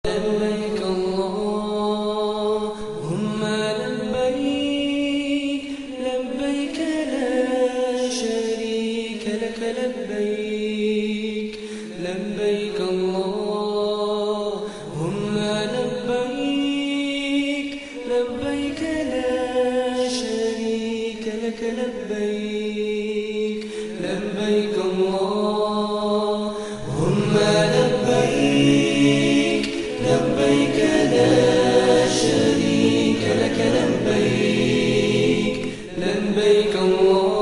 لبيك اللهم لبيك لبيك لا شريك لك لبيك لبيك اللهم لبيك لبيك لا شريك لك لبيك لبيك اللهم لبيك لبيك لا شريك لك لبيك لبيك اللهم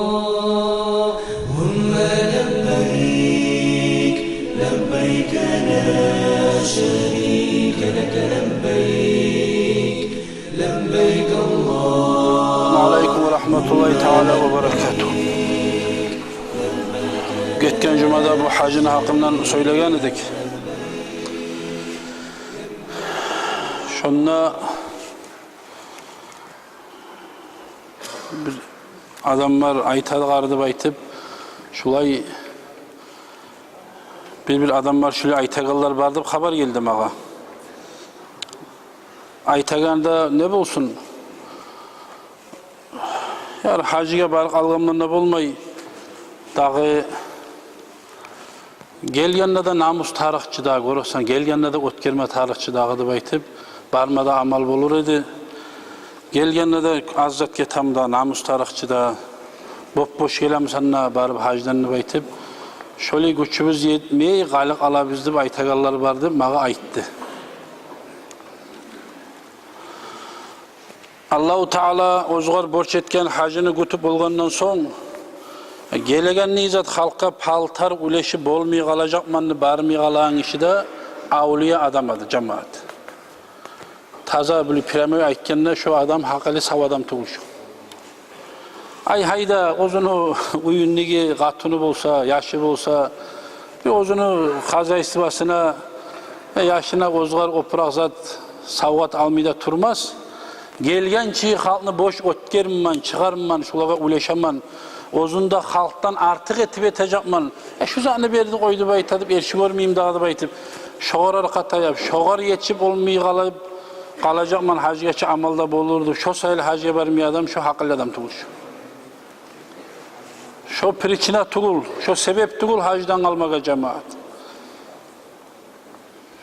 لبيك لبيك لا شريك لك لبيك لبيك الله. Aleyküm ve rahmetullahi teala ve berekatuhu. Geçen cumada bu hacın hakkından söyleyen idik. Şunla bir adamlar aytagardı baytıp şulay bir adamlar şulay aytagallar bardı haber geldi mağa. Aytaganda ne bolsun? Yani hacıga barık algamlarına bolmay dağı gelgenle de namus tarihçi dağı görürsen gelgenle de ötkerme tarihçi dağı da baytıp barmada amal bolur edi. Gelgenle de azat ketamda namus tarihçi da boş gelemsanna barıp hacdanını baytıp şöyle güçümüz yetmey galık alabizdi aytagallar bardı mağa ayttı. Allah-u Teala ozgar borç etken hacını gütüp olgandan son gelegen nizat halka paltar uleşi bolmay kalacakmanı barmay kalan işi de avliya adam adı cemaat. Taza bir piramiye aytkende şu adam hakali sav adam tuğuşu. Ay hayda ozunu uyunligi katını bolsa, yaşı bolsa bir ozunu kaza istivasına yaşına ozgar oprak zat savgat almayda turmaz. Gelgen çiğ halkını boş ötkerman, çıkarman, şulaga uleşaman, ozunda halktan artık etip etecekman. Şu zanı berdi koydu baytadıp, erşi görmeyeyim dağıdı baytıp, şoğar katayıp, şoğar yetişip olmayı kalacakman hacı geçi amalda bolurdu. Şu sayılı hacıya barmay adam, şu haklı adam tuğuş. Şu priçina tuğul, şu sebep tuğul hacıdan kalmaga cemaat.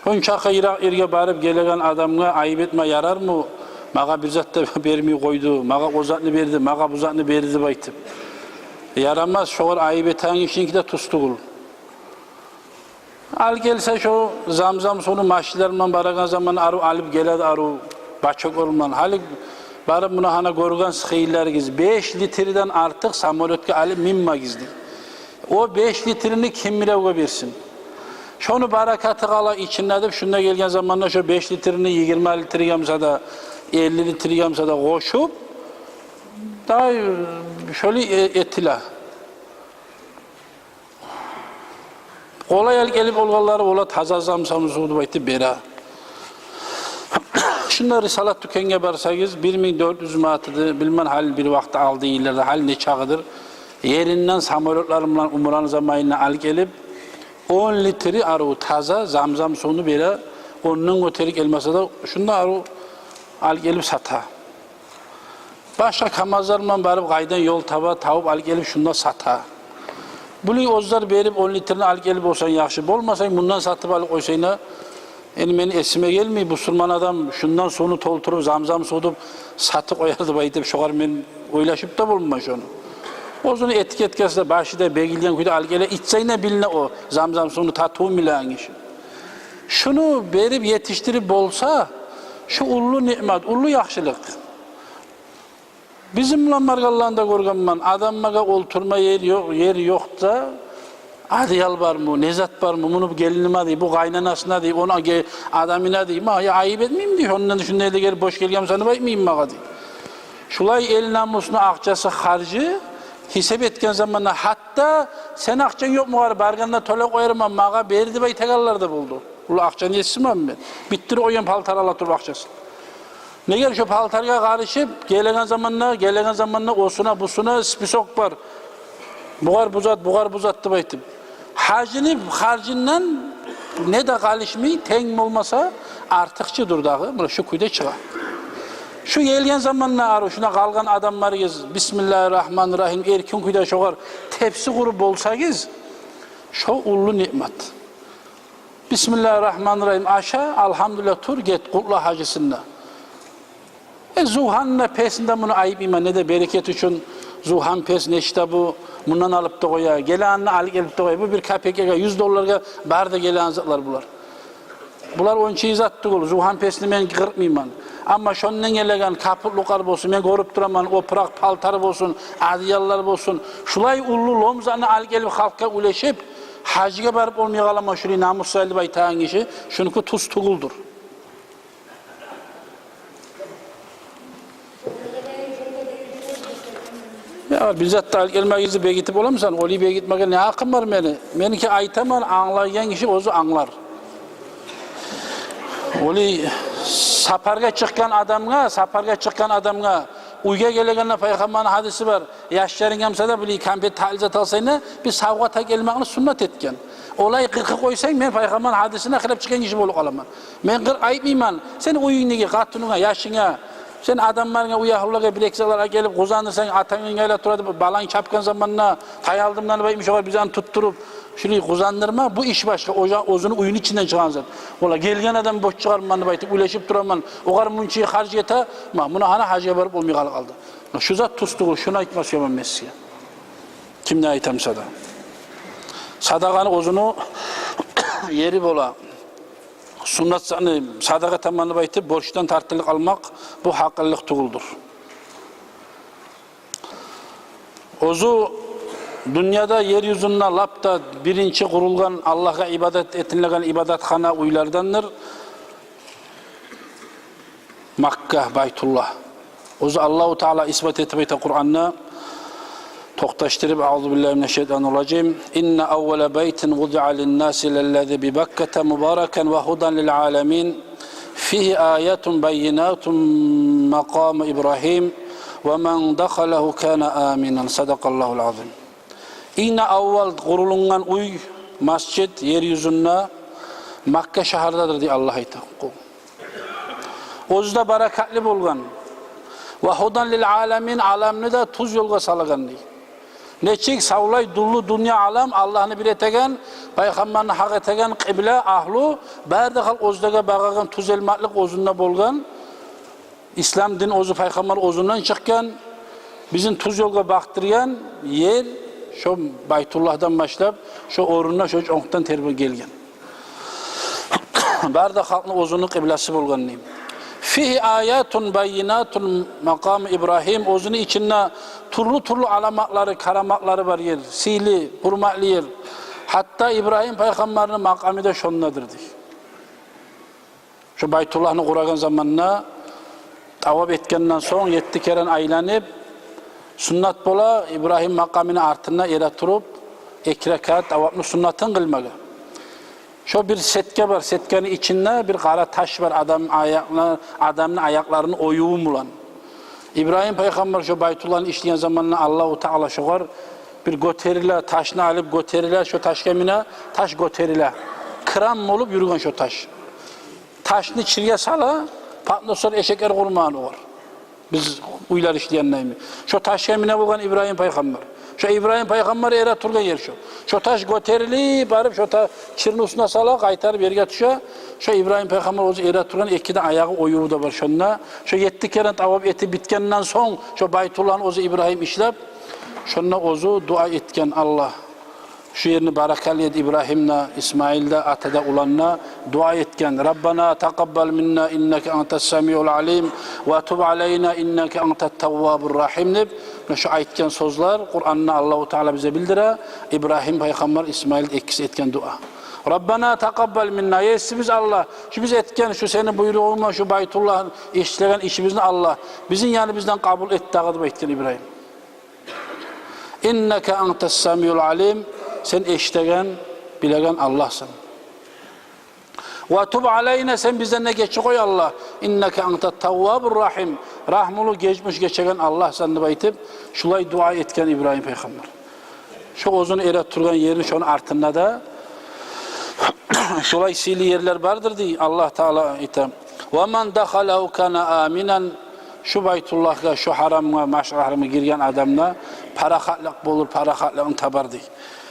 Şunçaka irge barıp gelegen adamga ayıp etme yarar mı? Mağa bir zat da bermeyi koydu, mağa o zatını verdi, mağa bu zatını verdi baytıp. Yaramaz, şoğur ayıp eten işinki de tustuğul. Al gelse şu zamzam sonu maşilerden baragan zaman aru alıp geledi aru, başok olman. Halik barıp buna hana görgen sıkıylar giz. 5 litreden artık samolotke alıp minma gizdi. O 5 litrini kim bile versin? Şunu barakatı kala içinde edip şunda gelgen zamanla şu 5 litrini 20 litre yamsa da 50 litre yamsa da koşup daha şöyle ettiler. Kolay gelip olganları ola taza zamsamız oldu baytı bera. Şunları salat tükenge barsanız 1400 maatıdı bilmem hal bir vakti aldı ileride hal ne çağıdır. Yerinden samolotlarımla umuran zamanına al gelip 10 litre aru taza zamzam sonu bera onun ötelik elmasa da şunda aru al gelip sata. Başka kamazlarımla barıp gaydan yol tava tavıp al gelip şunda sata. Bunu ozlar berip 10 litrini al gelip olsan yaxşı bolmasan bundan satıp alıp koysayna beni esime gelmiyor bu Müslüman adam şundan sonu tolturup zamzam sodup satı koyardı baytıp şoğar men oylaşıp da bulunmaş onu. Ozunu etiketkesinde başında begilgen kuyda al gele içseyne biline o zamzam sonu tatuğu milan işi. Şunu berip yetiştirip bolsa şu ullu nimet, ullu yaxşılık. Bizim margallarında görgenman adammaga olturma yer yok da adiyal var mı, nezat var mı, bunu gelinime değil, bu kaynanasına değil, ona adamına değil, ya ayıp etmeyeyim diyor, ondan şunda elde gelip boş gelgem sana bakmayayım mağa değil. Şulay el namusuna akçası harcı, hesap etken zamanla hatta sen akçan yok mu var, barganla tola koyarım ama mağa berdi bay tegallarda buldu. Ulu akçanı yetsin ben. Bittir oyan paltar alatur akçası. Ne gel şu paltarga karışıp gelegen zamanla osuna busuna spisok var. Bugar buzattı baytım. Hacını harcından ne de kalışmay teng olmasa artıkçıdır dağı, mana şu kuyda çığa. Şu gelgen zamanna arı, şuna kalgan adamlarıyız, Bismillahirrahmanirrahim, erkin kuyda şoğar, tepsi kurup bolsayız, şu ullu nimet. Bismillahirrahmanirrahim, aşağı, alhamdülillah tur, get, kullah hacısında. Zuhan'la pesinde bunu ayıp iman, ne de bereket için, Zuhan pes neşte bu, bundan alıp da koya, gelenini alıp gelip de koya, bu bir KPK'ga $100 bar da gelen zatlar bular. Bular on çeyiz attık olur, Zuhan pesini ben kırpmayman. Ama şondan gelen kapıtlıklar olsun, ben korup duraman, oprak paltarı olsun, adiyalar olsun, şulay ullu lomzanı alıp gelip halka uleşip, hacıga barıp olmaya kalama şurayı namus sayılı baytağın kişi, şununki tuz tuğuldur. Ya bizzat da gelmeğinizi begitip olamsan, oli begitmeye ne hakkım var beni? Benimki aytaman anlayan kişi ozu anlar. Oli saparga çıkan adamga, uyga gelegenle peygamberin hadisi var. Yaşların gemse de bili kampet talizat alsayna bir savgata gelmeğini sünnet etken. Olay 40'ı koysan ben peygamberin hadisine kılıp çıkan kişi bolup kalaman. Ben 40 ayıpmayman. Sen uyuğundaki katununa, yaşına, sen adamlarına uyahlığa bileksalara gelip kuzanırsan atanın gayla turadı balan çapkan zamanına tayaldımdan baymış olar bizden tutturup şurayı kuzandırma bu iş başka ozunu uyun içinden çıkan zat. Ola gelgen adam boş çıkarmanı baytıp uleşip duraman o kadar munçiyi harcı yeta buna hana hacıya barıp olmaya kaldı. Şu zat tustuğu şuna itmesi yaman mesiye. Kimne aytamsa da. Sadakanı ozunu yeri bola. Sünnet sadaka tamanı baytıp borçtan tartılık almak bu hakkıllık tuğuldur. Ozu dünyada yeryüzünde lapta birinci kurulgan Allah'a ibadet etinlegen ibadathana uylardandır. Makka, Baytullah. Ozu Allahu Teala ispat etmeyte Kur'an'na toqtaştırıp Euzubillahimineşşeytanirracim. İnne evvele beytin vudi'a linnâsi lellezî bi Bekkete mübâreken ve hudan lil âlemin. Fihi âyetun beyinâtun makâme İbrahim ve men dakhalahu kâne âminen. Sadakallahul azim. İnne evvel kurulungan uy masjid yeryüzünde Makka şehirdadır diye Allah ayta. Ozda barakatli bolgan ve hudan lil âlemin alamını da tuz yolga salagan diye. Neçik savlay dullu dünya alam Allah'ını bir etegen, peygamberini hak etegen kıble ahlu, berde hal ozdaga bağagan tuz elmatlık ozunda bolgan, İslam din ozu peygamber ozundan çıkken, bizim tuz yolga baktırgan yer, şu Baytullah'dan başlayıp, şu orunna şu onktan terbiye gelgen. Berde halkın ozunun kıblesi bolgan neyim. Fihi ayatun bayinatun makam İbrahim ozunu içinde turlu alamakları, karamakları var yer. Sili, hurmatlı yer. Hatta İbrahim peygamberinin makamı da şondadır diye. Şu Baytullah'ını kuragan zamanına tavaf etkenden son 7 kere aylanıp sünnet bola İbrahim makamını artına yere turup 2 rekat tavafını sünnetin kılmalı. Şu bir setke var, setkenin içinde bir kara taş var adamın ayaklarını oyuğum bulan. İbrahim peygamber şu Baytullah'ın işleyen zamanına Allahu Teala şoğar bir göterile taşını alıp göterile şu taş kemine taş göterile kram olup yürüyen şu taş. Taşını çirge sala patlı sonra eşekler kurmağını var. Biz uylar işleyen neymi. Şu taş kemine bulgan İbrahim peygamber. Şu İbrahim peygamber yere turgan yer şu. Şu taş göterili barıp şu çirni üstüne sala kaytarıp yerge tuşa. Şu İbrahim peygamber ozu yere turgan 2 de ayağı oyuğu da var şunla. Şu 7 kere tavaf eti bitkenden son şu Baytullah'ın ozu İbrahim işlep. Şunla ozu dua etken Allah. Şu yerini barakaliyet İbrahim'le, İsmail'de, atada ulanla dua etken. Rabbana taqabbal minna inneke ente's-semi'ul alim ve tub aleyna inneke ente't-tevvabur rahim deb şu aytken sözler Kur'an'na Allahu Teala bize bildire. İbrahim peygamber İsmail ikisi etken dua. Rabbana taqabbal minna biz Allah. Şu biz etken şu senin buyruğunla şu Baytullah'ın işleyen işimizni Allah. Bizim yani bizden kabul et dağıdıp etken İbrahim. İnneke ente's-semi'ul alim. Sen eşitegen, bilegen Allah'sın. Ve tub aleyne sen bizden ne geçi koy Allah. İnneke entet tevvabur rahim. Rahmulu geçegen Allah sen de baytip şulay dua etken İbrahim peygamber. Şu ozunu eret turgan yerini şunun artında da Şolay sili yerler vardır diye Allah Teala item. Ve men dakhalahu kana aminan. Şu Baytullah'a, şu haramga, maşraharıma girgen adamla parahatlık bulur, parahatlığını tabar diye.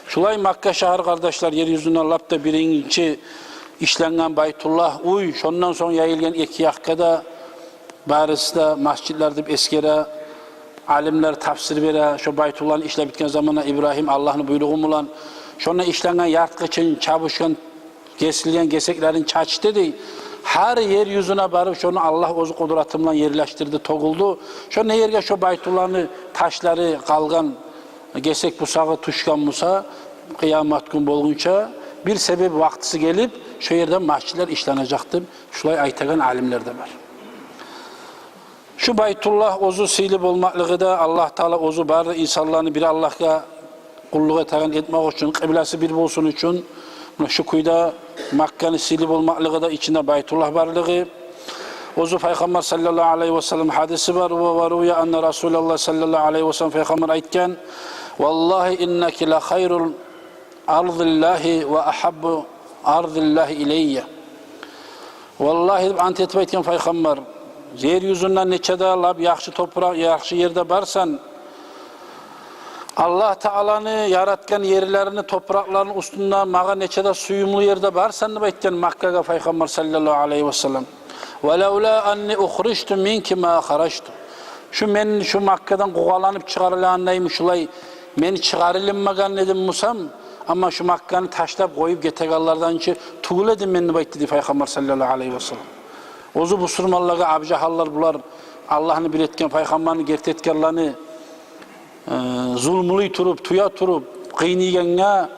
Şolay Makka şehir kardeşler yeryüzünden lapta birinci işlengen Baytullah uy, şondan sonra yayılgan iki yakada barısda masjidlerde eskere alimler tafsir vere, şu Baytullah'ın işle bitken zamana İbrahim Allah'ın buyruğu mulan, şondan işlengen yartqıçın, çabuşkan, kesilgen geseklerin çaçtı diye. Her yeryüzüne barıp şunu Allah ozu kudratımla yerleştirdi, toguldu. Şu ne yerge şu Baytullah'ın taşları kalgan, gesek busağı tuşkan musa, kıyamet gün bolgunça bir sebep vaktisi gelip şu yerden masjidler işlenecekti. Şulay aytagan alimler de var. Şu Baytullah ozu silip olmaklığı da Allah Teala ozu barı insanlarını bir Allah'a kulluk etmek için, kıblesi bir olsun için şu kuyda Makka'nın silip olmaklığı da içinde Baytullah varlığı. Ozu Peygamber sallallahu aleyhi ve sellem hadisi var. Ve varuya anna Resulullah sallallahu aleyhi ve sellem Peygamber aytken vallahi inneki la hayrul ardillahi ve ahabbu ardillahi ileyye. Vallahi ant etip aytken Peygamber yeryüzünden neçede lab yaxşı toprak, yaxşı yerde barsan Allah Teala'nı yaratgan yerlerini, topraklarının üstünden mağa neçede suyumlu yerde barsan deb aytgan Makkaga Peygamber sallallahu aleyhi ve sellem. وَلَوْلَا أَنِّي اُخْرِجْتُ مِنْكِ مَا خَرَجْتُ. Şu Makka'dan kovalanıp çıkarılanayım şulay meni çıkarılmagan dedim Musam ama şu Makka'nı taşlap koyup getegallardan ki tuğul edin meni bayt dedi Peygamber sallallahu aleyhi ve sellem. Ozu bu surmallarga abjahallar bular Allah'ını bir etken Peygamber'ini gert etkenlerini zulmuluy turup, tuya turup, kıynigenge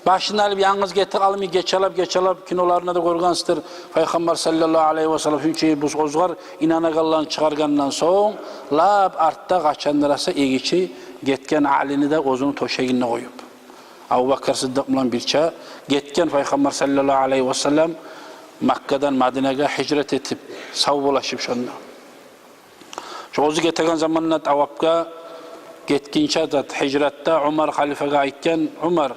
başını alıp yalnız getir alımı geçalap kinolarına da koygansıdır. Peygamber sallallahu aleyhi ve sellem hünçeyi bu ozgar inanagallarını çıkargandan soğun lab artta kaçanlarasa egiçi getken alini de ozunu toşeginine koyup. Abu Bakr Sıddık bilen birçe getken Peygamber sallallahu aleyhi ve sellem Makka'dan Medine'ye hicret etip savbulaşıp şonda. Şu ozu getegen zamanla tavapga getkinçe de hicrette Umar halifege aytken Umar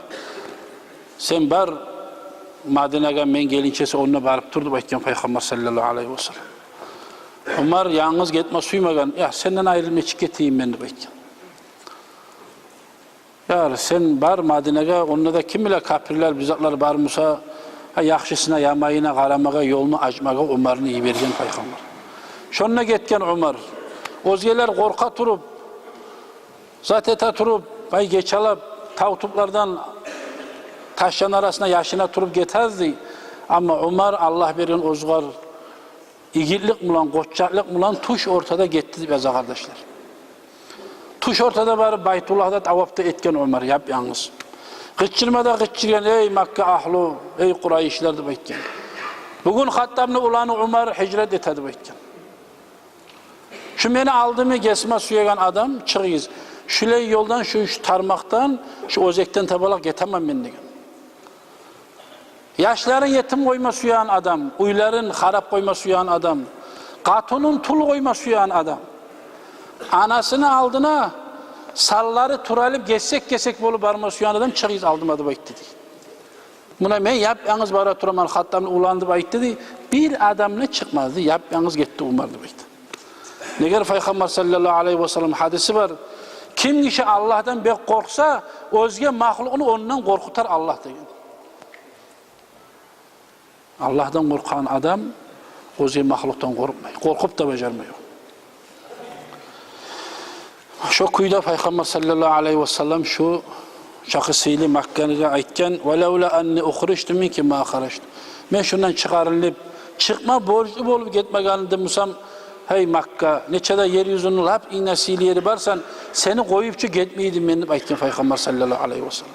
sen bar Medine'ye men gelinçesi onunla barıp durdu aytken Peygamber sallallahu aleyhi ve sellem. Umar yalnız gitme suymagan ya senden ayrılma çık geteyim ben de aytken. Ya sen bar Medine'ye onunla da kim bile kapirler bizatlar bar Musa yaxşısına yamayına qaramağa yolunu açmağa Umar'ını iyi vergen Peygamber. Şonuna getken Umar özgeler korka turup zateta turup ay geçalap tavtuplardan taşyan arasına yaşına turup geterdi. Ama Umar Allah verin ozgar igillik mulan, koççaklık mulan tuş ortada gitti beza kardeşler. Tuş ortada barıp Baytullah'da tavapta etken Umar yap yalnız. Gıçırmada gıçırgen ey Makka ahlu, ey Kureyşler de baytken. Bugün Hattab'ını ulanı Umar hicret etedi baytken. Şu beni aldığımı gesme suyagan adam çıkıyız. Şulay yoldan şu tarmaktan, şu ozekten tabalak getemem ben degen. Yaşların yetim koyma suyan adam, uyların harap koyma suyan adam, katunun tul koyma suyan adam. Anasını aldığına salları turalıp gesek bolup barma suyan adam çıkıyız aldım adı bayt dedi. Buna ben yap yalnız bara turaman Hattab'ını ulandı bayt dedi. Bir adam ne çıkmazdı yap yalnız gitti umardı bayt. Neger Peygamber sallallahu aleyhi ve sellem hadisi var. Kim kişi Allah'tan bek korksa özge mahlukunu ondan korkutar Allah degen. Allah'tan korkan adam özge mahluktan korkmay. Korkup da becermiyor. Şu kuyda Peygamber sallallahu aleyhi ve sellem şu şahısıyla Makka'ya aytken وَلَوْلَا أَنِّي اُخْرِجْتُ مِنْكِ مَا خَرَجْتُ. Ben şundan çıkarılıp çıkma borçlu bolup gitmeganında Musam hey Makka neçede yeryüzünün lap iğnesiyle yeri varsan seni koyupçu gitmeydim ben de aytken Peygamber sallallahu aleyhi ve sellem.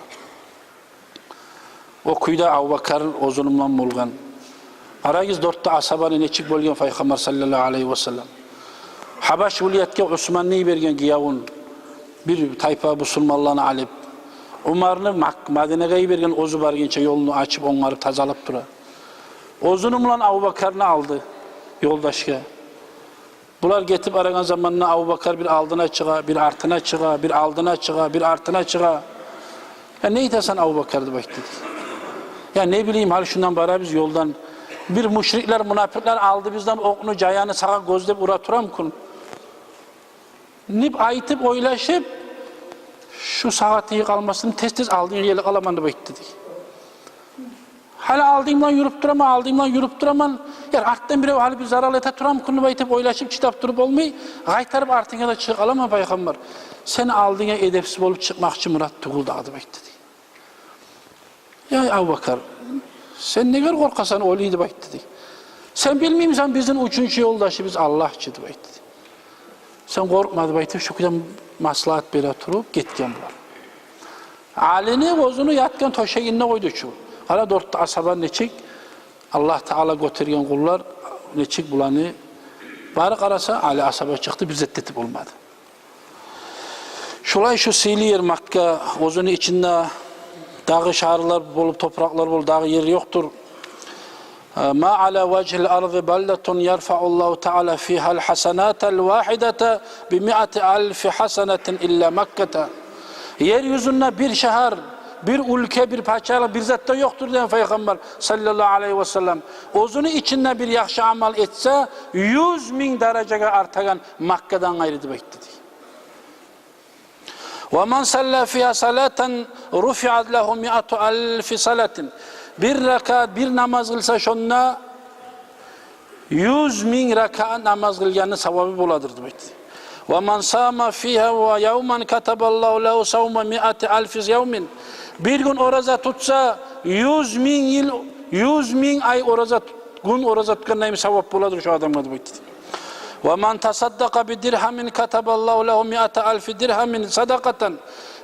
O kuyda Abu Bakr ozunumdan bulgan. Arayız dörtte asabanı neçik bolgan Peygamber sallallahu aleyhi ve sellem. Habaş vilayetke Osmanlı'yı bergen giyavun bir tayfa Müslümanlarını alıp Umar'ını Medine'ye bergen ozu barginçe yolunu açıp onları tazalıp dura. Ozunumla Abu Bakr'ını aldı yoldaşka. Bunlar getip aragan zamanına Abu Bakr bir aldına çığa, bir artına çığa, bir aldına çığa, bir artına çığa. Ya ne itersen Abu Bakr'dı bak dedi. Ya ne bileyim hali şundan bara biz yoldan bir müşrikler, münafıklar aldı bizden okunu, cayanı sağa gözlep uraturam kun. Nip aytıp oylaşıp şu saati kalmasını tez aldığın yeri alamandı bayt dedi. Hala aldığımdan yürüp duraman, aldığımdan yürüp duraman. Yani arttan biri hali bir zarar ete turam kunu baytıp oylaşıp çitap durup olmayı gaytarıp artına da çık alama Peygamber. Sen aldığına edepsiz olup çıkmakçı murat tuğuldu adı bayt dedi. Ya Abu Bakar, sen ne kadar korkasan oluydu bayt dedi. Sen bilmeyimsen bizim üçüncü yoldaşı biz Allah'çıydı bayt dedi. Sen korkmadı bayt, şu kadar maslahat beri turup gitken bular. Alini gözünü yatken toşeğinine koydu şu. Hala dörtte asaba neçik Allah Teala götürgen kullar neçik bulanı bari karasa Ali asaba çıktı bir zeddetip olmadı. Şulay şu sili yer Makka gözünü içinde dağı şarılar bulup topraklar bulup dağı yeri yoktur. Ma ala vecihil ardı balletun yerfa'ullahu Teala fihal hasanatel vahidete bi mi'ati alfi hasanetin illa Makkata. Yeryüzünde bir şehir, bir ülke, bir parçalı bir zatta yoktur diyen Peygamber sallallahu aleyhi ve sellem. Ozunu içinde bir yaxşı amal etse 100.000 dereceye artagan Makka'dan ayrıdı bekledi. وَمَنْ سَلَّى فِيهَا صَلَاتًا رُفِعَتْ لَهُ مِئَةُ أَلْفِ صَلَاتٍ. Bir rekat, bir namaz kılsa şonna 100.000 rekat namaz kılganı sevabı buladır bekledi. وَمَنْ سَامَ فِيهَا وَيَوْمًا كَتَبَ اللّٰهُ لَهُ سَوْمَ مِئَةِ أَلْفِ يَوْمٍ. Bir gün oraza tutsa 100.000 yıl, 100.000 ay oraza gün oraza tutkan neymi sevap buladır şu adamla da bekledi. وَمَنْ تَصَدَّقَ بِدِرْهَمٍ كَتَبَ اللّٰهُ لَهُ مِئَةَ أَلْفِ دِرْهَمٍ صَدَقَةً.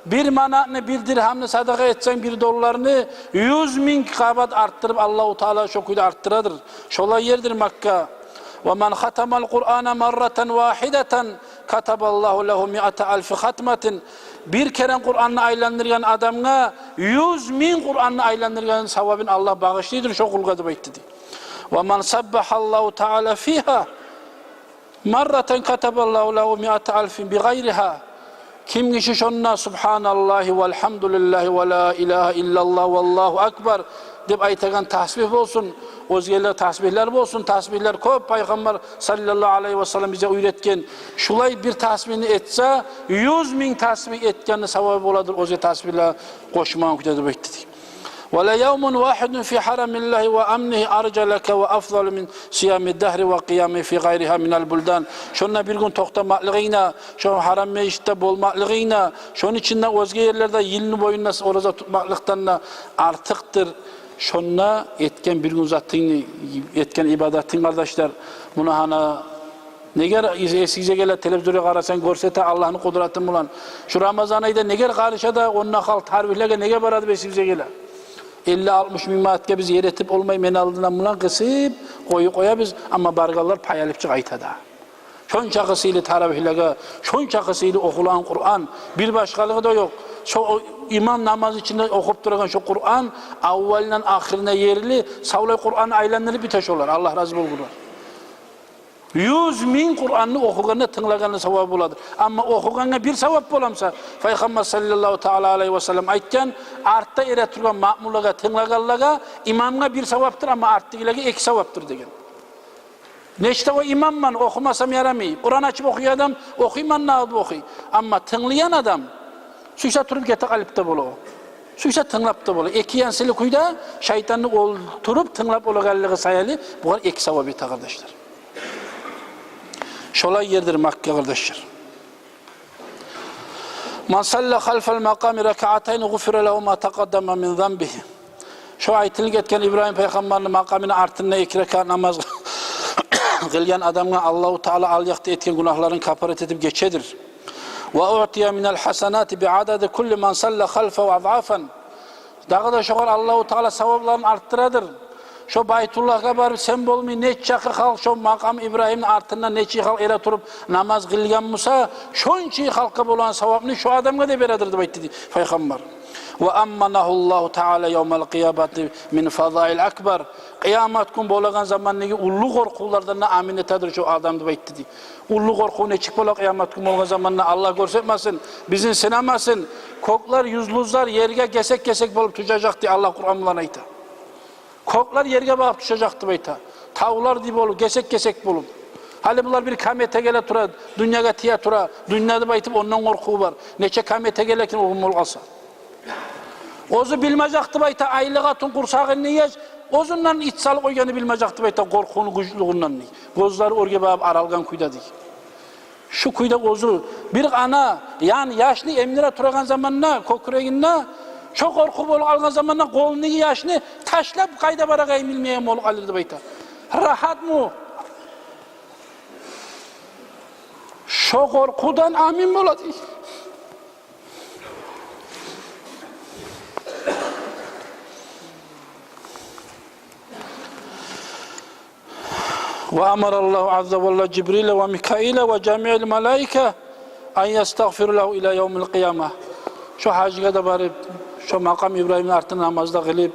Bir manatını, bir dirhamını sadaka etsen, bir dolarını 100.000 kabat arttırıp Allah-u Teala şokuyla arttıradır. Şolay yerdir Makka. وَمَنْ خَتَمَ الْقُرْآنَ مَرَّةً وَاحِدَةً كَتَبَ اللّٰهُ لَهُ مِئَةَ أَلْفِ خَتْمَةٍ. Bir kere Kur'an'ı aylandırgan adamına 100.000 Kur'an'ı aylandırgan savabın Allah bağışlıyordur. Çok ulgadı bekledi. وَمَنْ سَبَّحَ اللّٰهُ تَعَالَى فِيهَا marraten kataballahu lehu mi'ate alfin bi gayriha. Kim kişi şonna subhanallahi velhamdülillahi ve la ilahe illallah vallahu akbar deyip aytagan tasbih olsun, özgeler tasbihler olsun, tasbihler köp Peygamber sallallahu aleyhi ve sellem bize öğretken. Şulay bir tasbihini etse 100.000 tasbih etkenli sevabı oladır. Özge tasbihler koşman kucadı bekledi. وَلَا يَوْمٌ وَاحِدٌ فِي حَرَمِ اللّٰهِ وَأَمْنِهِ أَرْجَ لَكَ وَأَفْضَلُ مِنْ سِيَامِ الدَّهْرِ وَقِيَامِ فِي غَيْرِهَا مِنَ الْبُلْدَانِ. Şonunla bir gün toktamaklıgıyla, şu haram meşitte bolmaklıgıyla, şunun içinde özge yerlerde yılını boyunca oraza tutmaklıktan artıktır. Şonunla etken bir gün zaten etken ibadetin kardeşler, bunu hana ne ger eskice gele televizyona karasan görsete Allah'ın kudretini bulan. Şu Ramazan ayda ne ger karışa da onunla halk tarbihlege ne ger baradı eskice gele. 50-60 bin manatga biz yer etip olmay men aldığından bulan kısıp koya biz ama bargallar payalıp çıkayta da. Şonça kısıyla taravihlege, şonça kısıyla okulan Kur'an bir başkalığı da yok. Şu imam namaz içinde okup duran şu Kur'an avvalinden ahirine yerli savlay Kur'an'ı aylanları biteş olar. Allah razı olsun. 100.000 Kur'an'ı okuganına tınlaganına sevap oladır. Ama okuganına bir sevap olamsa Peygamber sallallahu teala aleyhi ve sellem aytken artta ere turgan ma'mulaga tınlagallaga imamga bir sevaptır ama arttıgilaga iki sevaptır degen. Neçte o imamman okumasam yaramay. Kur'an açıp okuyan adam okuyman nağdı okuy. Ama tınlayan adam suysa turup gete kalipte bolu. Suysa tınlap da bolu. Eki yansılı kuyda şeytanı turup tınlap olagallığı sayali bu kadar iki sevap eti kardeşler. Şolay yerdir Makka kardeşler. Man salla halfel makami rek'atayn gufira lehu ma taqaddama min zanbihi. Şu ayetilik etken İbrahim Peygamber'in makamına artınına 2 rekat namaz kılgan adamga Allahu Teala alyaqta etken günahların kafaret edip geçedir. Ve u'tiya minel hasanati bi'adadi kulli man salla halfehu ad'afan. Dağı da şoğar Allahu Teala sevaplarını arttıradır. Şu Baytullah'a barıp sen bolmay neçe halk şu makam İbrahim'in artından neçe halk ele turup namaz kılgan musa şonçi halka bolan sevapını şu adamga da beradir dedi Peygamber. Ve ammanahullahu Teala yevmel kıyameti min fadail akbar. Kıyamet gün bolagan zamandaki ullu korkulardan amin etadir şu adam dedi. Ullu korku ne çık bola kıyamet gün bolagan zamanına Allah görsetmesin, bizim sinemasın. Koklar yüzluzlar yerge gesek bolup tutacak diye Allah Kur'an'dan aytır. Koklar yerge bakıp düşecekti bayta. Tavlar gibi olup, gesek bulup. Hali bunlar bir kamete gele tura, dünyaya tiya tura, dünyada baytıp ondan korkuğu var. Neçe kamete gelekin oğlum olgasa. Ozu bilmeyecekti bayta, aylık atın kursağını yiyecek. Ozundan içsal koyganı bilmeyecekti bayta, korkuğunu, güçlüğünden. Gözleri oraya bakıp aralgan kuyda değil. Şu kuyda ozu, bir ana, yani yaşlı emnire turagan zamanına, kokureğinna, çok korku bolup algan zamanına kolunu yaşlı taşlap kayda barakayım bilmeyeyim olup alırdı bayta. Rahat mı? Şu korkudan amin boladı. Ve emarallahu azze ve celle Cibril'e ve Mikail'e ve cami'il melaike en yestağfiru lehu ila yevmil kıyamah. Şu hacıga da barıp, şu makam İbrahim'in artı namazda kılıp,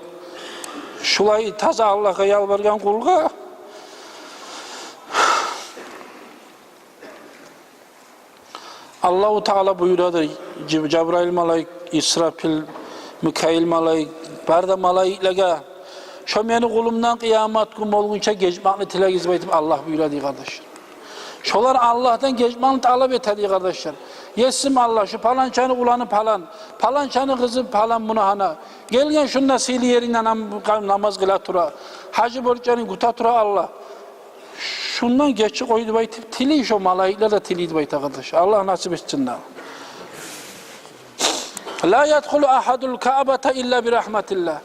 şulay taza Allah'a yalvargan kulga, Allah-u Teala buyuradır, Cebrail malaik, İsrafil, Mikail malaik, barda malaiklega, şu meni kulumdan kıyamet günü olgunca geçmakını tilagiz baytım Allah buyuradı kardeşler. Şolar Allah'tan geçmakını talep etedi kardeşler. Yesim Allah, şu palançanı ulanı palançanı kızı palan bunu hana. Gelgen şunda sili yerinden namaz kıla tura. Hacı borçlarını kuta tura Allah. Şundan geçi koydu baytım, tili şu malaikler de tiliydi baytım kardeşler. Allah nasip etsin. La yedhulu ahadul Ka'bata illa bi rahmetillah.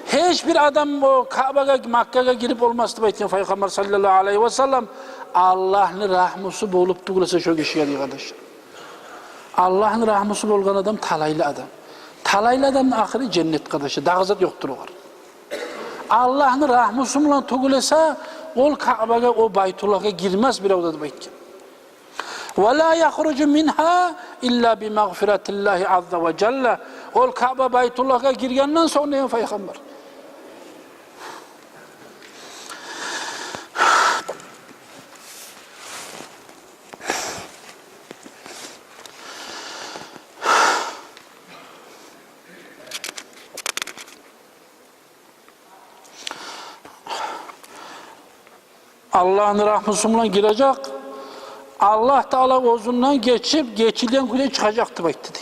Hiçbir adam o Kabe'ye, Makke'ye girip olmazdı baytım Peygamber sallallahu aleyhi ve sellem. Allah'ın rahmusu bolup tuğlasa şu kişi geliyor kardeşler. Allah'ın rahmusu bolgan adam talaylı adam. Talaylı adamın ahiri cennet kardeşi. Dağızat yoktur o var. Allah'ın rahmusunla tuğlasa ol Kabe'ye, o Baytullah'a girmez bir avdadı baytım. وَلَا يَخْرُجُ مِنْهَا اِلَّا بِمَغْفِرَةِ اللّٰهِ عَزَّ وَجَلَّ. Ol Kabe Baytullah'a girgenden sonra ya Peygamber. Allah'ın rahmetusundan girecek. Allah Teala ozundan geçilen güne çıkacaktı bekti.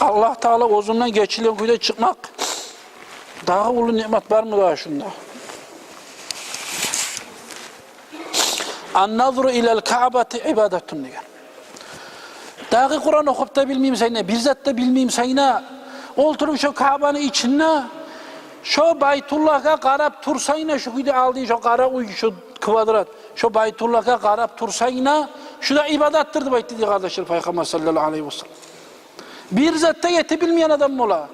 Allah Teala ozundan geçilen güne çıkmak daha ulu nimet var mı daha şunda? An-nazru ilel Ka'bati ibadetun diyor. Dağı Kur'an okup da bilmeyeyim sayına, bir zat da bilmeyeyim sayına, oturup şu Ka'banın içine, şu Baytullah'a qarab tursayına, şu güde aldığın şu qara uy, şu kvadrat, şu Baytullah'a qarab tursayına, şu da ibadettir de baytı diye kardeşler Peygamber sallallahu aleyhi ve sellem. Bir zatta yeti bilmeyen adam mola.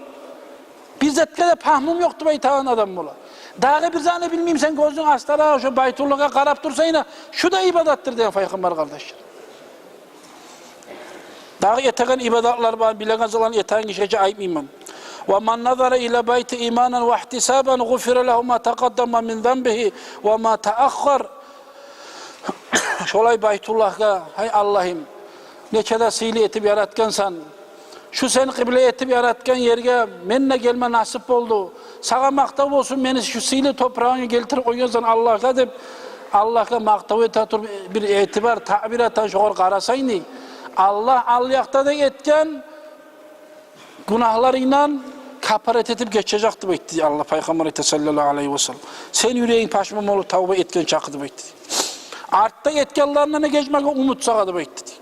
Bir zatta da pahmum yoktu baytağın adam mola. Dağı bir zane bilmeyeyim sen gözün astara, şu Baytullah'a qarab tursayına, şu da ibadettir diye Peygamber kardeşler. Dağı yetegen ibadetler var, bilen zaman yetegen kişiye ayıpmayayım. وَمَنْ نَظَرَ إِلَى بَيْتِ إِيمَانًا وَاحْتِسَابًا غُفِرَ لَهُ مَا تَقَدَّمَ مِنْ ذَنْبِهِ وَمَا تَأَخَّرَ. Şolay Baytullah'a, hay Allah'ım, neçede sili etip yaratkansan, şu seni kıble etip yaratkan yerge menine gelme nasip oldu. Sağa maktav olsun, beni şu sili toprağını getirip koyuyorsan Allah'a deyip, Allah'a maktav etatur bir etibar, tabir eten şoğur karasayını, Allah Allah'ta da etken, günahlarıyla kaparet edip geçecekti bekti Allah Peygamber sallallahu aleyhi ve sellem. Sen yüreğin paşmam olup tavba etken çakıdı bekti. Artta etkenlerine geçmek umut sağadı bekti.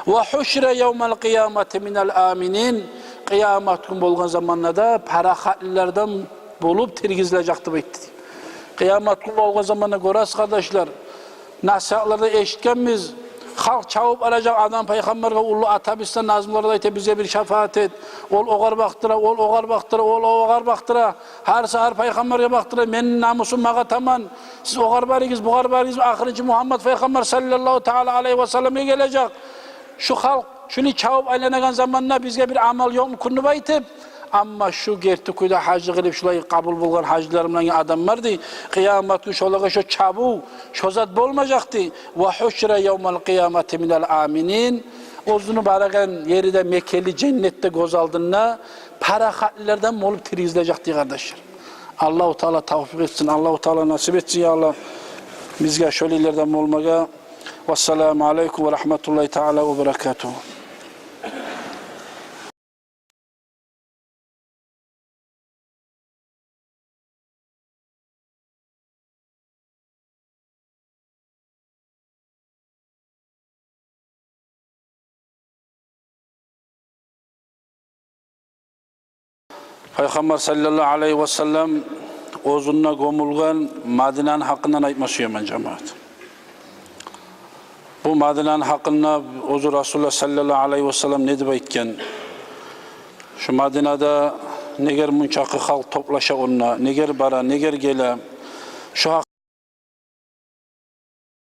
Ve huşre yevmel kıyameti minel aminin. Kıyamet gün bolgan zamanında da parahatlilerden bulup tirgizleyecekti bekti. Kıyamet gün bolgan zamanında görəs kardeşler, nasihatlarda eşitkenmiz, halk çağıp alacak adam Peygamber'e ulu atabistan nazımlarda bize bir şefaat et. Ol oğar baktıra, ol oğar baktıra, ol oğar baktıra. Her sahar Peygamber'e baktıra. Men namusum mağa taman. Siz oğar barigiz, buğar barigiz. Ahirci Muhammed Peygamber sallallahu teala aleyhi ve sellem'e gelecek. Şu halk, şunu çağıp aylanan zamanla bize bir amal yok mu kunu baytip. Ama şu gertikuyda hacı kılıp şulayı kabul bulgan hacılarımdan adam vardı. Kıyamet gün şolağa şu çabu, şu zat bolmayacaktı. Ve huşre yevmel kıyameti minel aminin. Ozunu baragan yeri de Mekkeli cennette göz aldığında para hatlilerden olup tirizleyecekti kardeşler. Allah-u Teala tavfik etsin, Allah-u Teala nasip etsin ya Allah. Bizge şöylelerden olmaga. Vesselamu aleyküm ve rahmetullahi teala ve berekatuhu. Peygamber sallallahu aleyhi ve sellem ozunna gömülgen Madine'nin hakkından aytması yemen cemaat. Bu Madine'nin hakkında ozu Resulullah sallallahu aleyhi ve sellem ne deyip aytken, şu Madine'de neger munçakı halk toplaşa onunla, neger bara, neger gele, şu